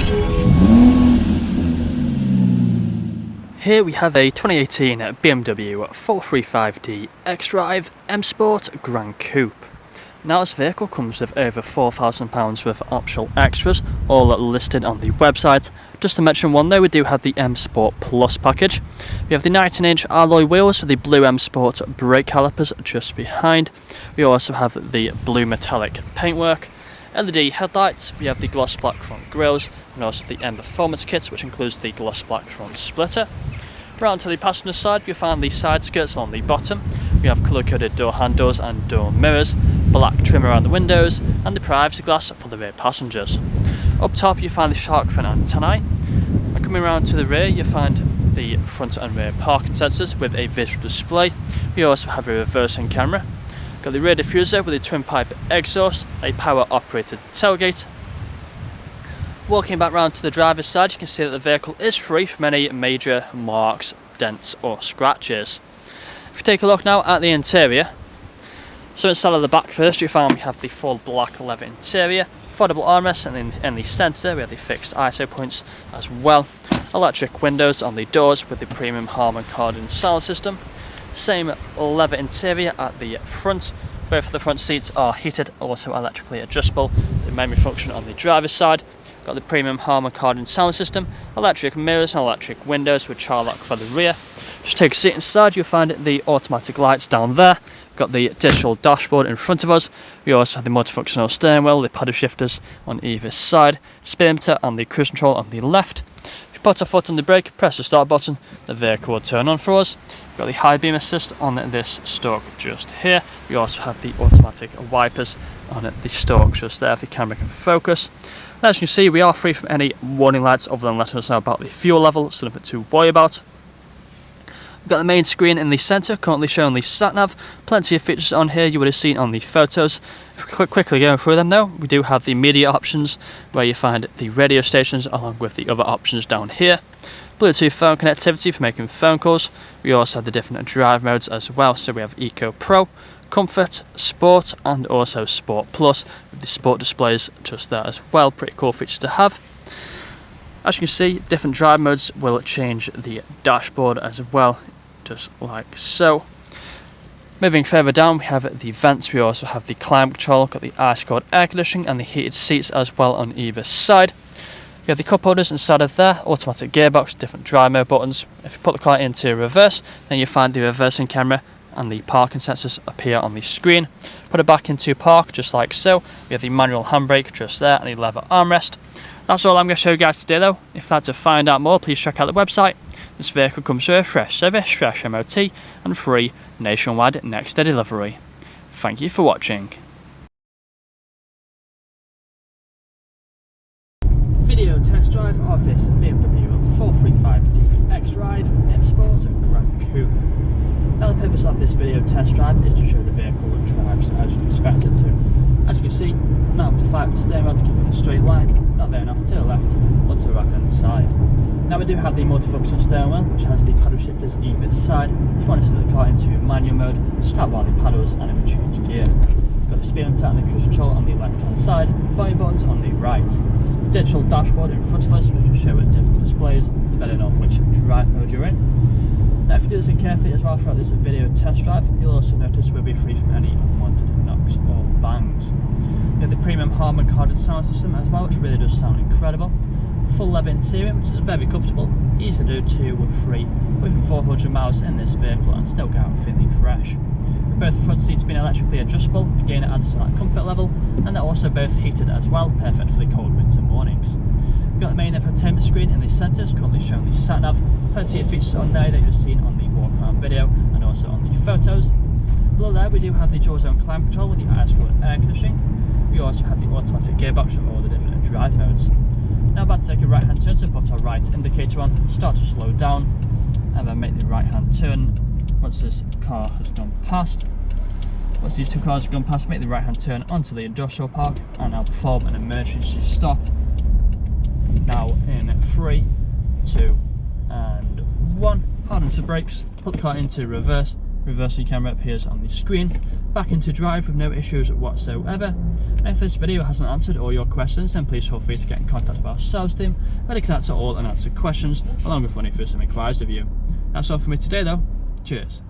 Here we have a 2018 BMW 435D XDRIVE M Sport GRAN Coupe. Now this vehicle comes with over £4,000 worth of optional extras, all listed on the website. Just to mention one though, we do have the M Sport Plus package. We have the 19-inch alloy wheels with the blue M Sport brake calipers just behind. We also have the blue metallic paintwork, LED headlights, we have the gloss black front grills, and also the M Performance kit, which includes the gloss black front splitter. Round to the passenger side, you'll find the side skirts on the bottom. We have colour-coded door handles and door mirrors, black trim around the windows, and the privacy glass for the rear passengers. Up top you find the shark fin antennae, and coming round to the rear you find the front and rear parking sensors with a visual display. We also have a reversing camera. Got the rear diffuser with a twin pipe exhaust, a power operated tailgate. Walking back round to the driver's side, you can see that the vehicle is free from any major marks, dents or scratches. If you take a look now at the interior, so inside of the back first you find we have the full black leather interior, foldable armrests, and in the centre we have the fixed ISO points as well. Electric windows on the doors with the premium Harman Kardon sound system. Same leather interior at the front. Both of the front seats are heated, also electrically adjustable. The memory function on the driver's side. Got the premium Harman Kardon sound system, electric mirrors and electric windows with child lock for the rear. Just take a seat inside, you'll find the automatic lights down there. We've got the digital dashboard in front of us. We also have the multifunctional steering wheel, the paddle shifters on either side, speedometer and the cruise control on the left. If you put a foot on the brake, press the start button, the vehicle will turn on for us. We've got the high beam assist on this stalk just here. We also have the automatic wipers on the stalk just there if the camera can focus. And as you can see, we are free from any warning lights other than letting us know about the fuel level, so nothing to worry about. We've got the main screen in the centre, currently showing the sat-nav. Plenty of features on here you would have seen on the photos. If we quickly going through them though, we do have the media options, where you find the radio stations along with the other options down here. Bluetooth phone connectivity for making phone calls. We also have the different drive modes as well, so we have Eco Pro, Comfort, Sport, and also Sport Plus with the sport displays just there as well. Pretty cool features to have. As you can see, different drive modes will change the dashboard as well, just like so. Moving further down, we have the vents. We also have the climate control, got the ice cold air conditioning and the heated seats as well on either side. We have the cup holders inside of there, automatic gearbox, different drive mode buttons. If you put the car into reverse, then you find the reversing camera and the parking sensors appear on the screen. Put it back into park just like so. We have the manual handbrake just there and the leather armrest. That's all I'm going to show you guys today though. If you'd like to find out more, please check out the website. This vehicle comes with a fresh service, fresh MOT and free nationwide next day delivery. Thank you for watching. Video test drive of this BMW 435D XDRIVE M Sport GRAN Coupe. Now the purpose of this video test drive is to show the vehicle drives as you expect it to. As you can see, I'm not able to fight with the steering wheel to keep it in a straight line, not veering off to the left or to the right hand side. Now we do have the multifunction steering wheel, which has the paddle shifters either side. If you want to set the car into manual mode, just tap on the paddles and it will change gear. We've got the speedometer and the cruise control on the left hand side, volume buttons on the right. The digital dashboard in front of us, which will show at different displays depending on which drive mode you're in. Now if you do this carefully as well throughout this video test drive, you'll also notice we'll be free from any unwanted knocks or bangs. We have the premium Harman Kardon sound system as well, which really does sound incredible. Full leather interior, which is very comfortable, easy to do 2 with 3, within 400 miles in this vehicle and still get out feeling fresh. With both the front seats being electrically adjustable, again it adds to that comfort level, and they're also both heated as well, perfect for the cold winter mornings. We've got the main infotainment screen in the centre, it's currently showing the sat-nav. Plenty of features on there that you've seen on the walk around video and also on the photos. Below there we do have the dual zone climate control with the ice cold air conditioning. We also have the automatic gearbox with all the different drive modes. Now about to take a right hand turn, so put our right indicator on, start to slow down and then make the right hand turn once this car has gone past. Once these two cars have gone past, make the right hand turn onto the industrial park and I'll perform an emergency stop. Now in 3, 2 and 1, hard onto the brakes, put the car into reverse reversing camera appears on the screen. Back into drive with no issues whatsoever. And if this video hasn't answered all your questions, then please feel free to get in contact with our sales team, where they can answer all unanswered questions along with running through some inquiries with you. That's all for me today though. Cheers.